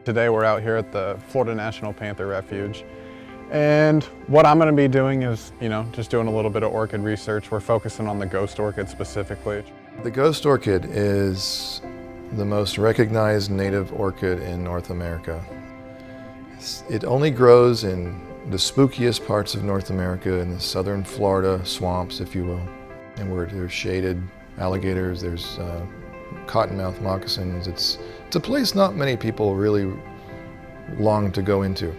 Today we're out here at the Florida National Panther Refuge, and what I'm going to be doing is, just doing a little bit of orchid research. We're focusing on the ghost orchid specifically. The ghost orchid is the most recognized native orchid in North America. It only grows in the spookiest parts of North America, in the southern Florida swamps, if you will, and where there's shaded alligators, there's cottonmouth moccasins. It's a place not many people really long to go into.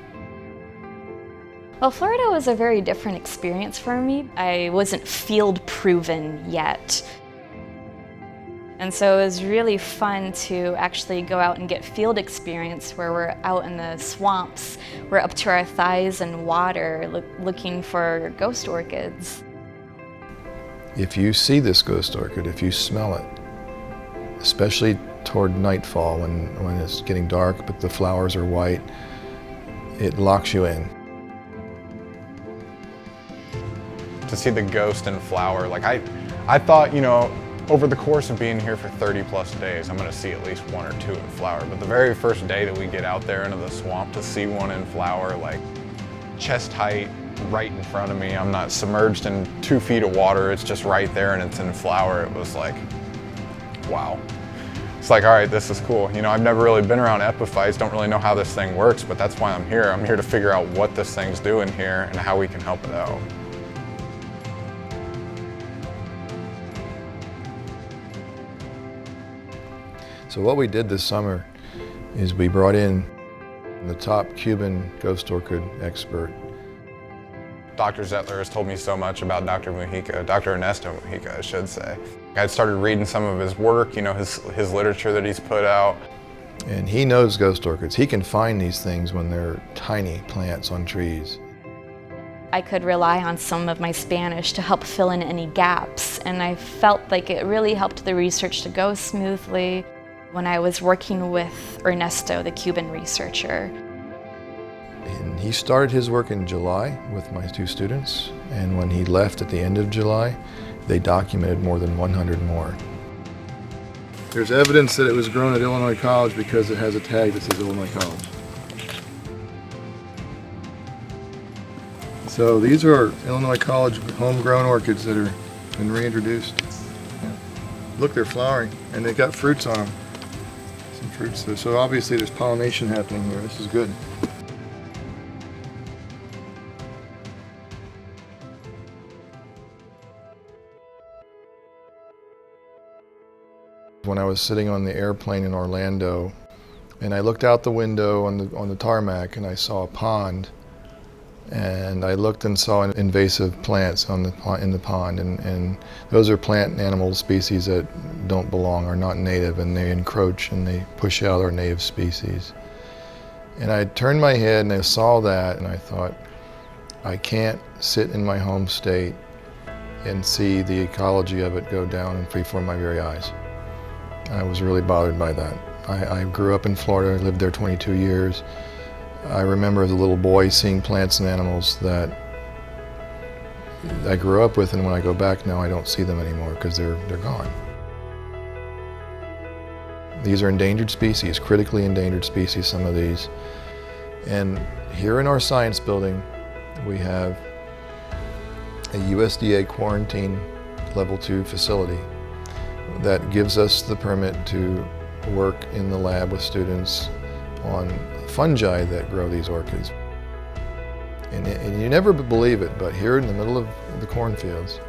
Well, Florida was a very different experience for me. I wasn't field proven yet. And so it was really fun to actually go out and get field experience where we're out in the swamps. We're up to our thighs in water looking for ghost orchids. If you see this ghost orchid, if you smell it, especially toward nightfall when it's getting dark but the flowers are white, it locks you in. To see the ghost in flower, I thought, over the course of being here for 30 plus days, I'm going to see at least one or two in flower. But the very first day that we get out there into the swamp, to see one in flower, chest height, right in front of me. I'm not submerged in 2 feet of water. It's just right there and it's in flower. It was like, wow. It's like, all right, this is cool. I've never really been around epiphytes, don't really know how this thing works, but that's why I'm here. I'm here to figure out what this thing's doing here and how we can help it out. So what we did this summer is we brought in the top Cuban ghost orchid expert. Dr. Zettler has told me so much about Dr. Ernesto Mujica, I should say. I started reading some of his work, his literature that he's put out. And he knows ghost orchids. He can find these things when they're tiny plants on trees. I could rely on some of my Spanish to help fill in any gaps, and I felt like it really helped the research to go smoothly when I was working with Ernesto, the Cuban researcher. And he started his work in July with my 2 students, and when he left at the end of July, they documented more than 100 more. There's evidence that it was grown at Illinois College because it has a tag that says Illinois College. So these are Illinois College homegrown orchids that are been reintroduced. Look, they're flowering, and they've got fruits on them. Some fruits there. So obviously there's pollination happening here. This is good. When I was sitting on the airplane in Orlando, and I looked out the window on the tarmac, and I saw a pond, and I looked and saw invasive plants in the pond, and those are plant and animal species that don't belong, are not native, and they encroach and they push out our native species. And I turned my head and I saw that, and I thought, I can't sit in my home state and see the ecology of it go down before my very eyes. I was really bothered by that. I grew up in Florida, I lived there 22 years. I remember as a little boy seeing plants and animals that I grew up with, and when I go back now I don't see them anymore because they're gone. These are endangered species, critically endangered species, some of these. And here in our science building we have a USDA quarantine level 2 facility that gives us the permit to work in the lab with students on fungi that grow these orchids. And you never believe it, but here in the middle of the cornfields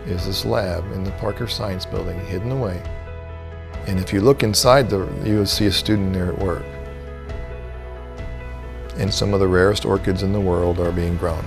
is this lab in the Parker Science Building, hidden away. And if you look inside, you will see a student there at work. And some of the rarest orchids in the world are being grown.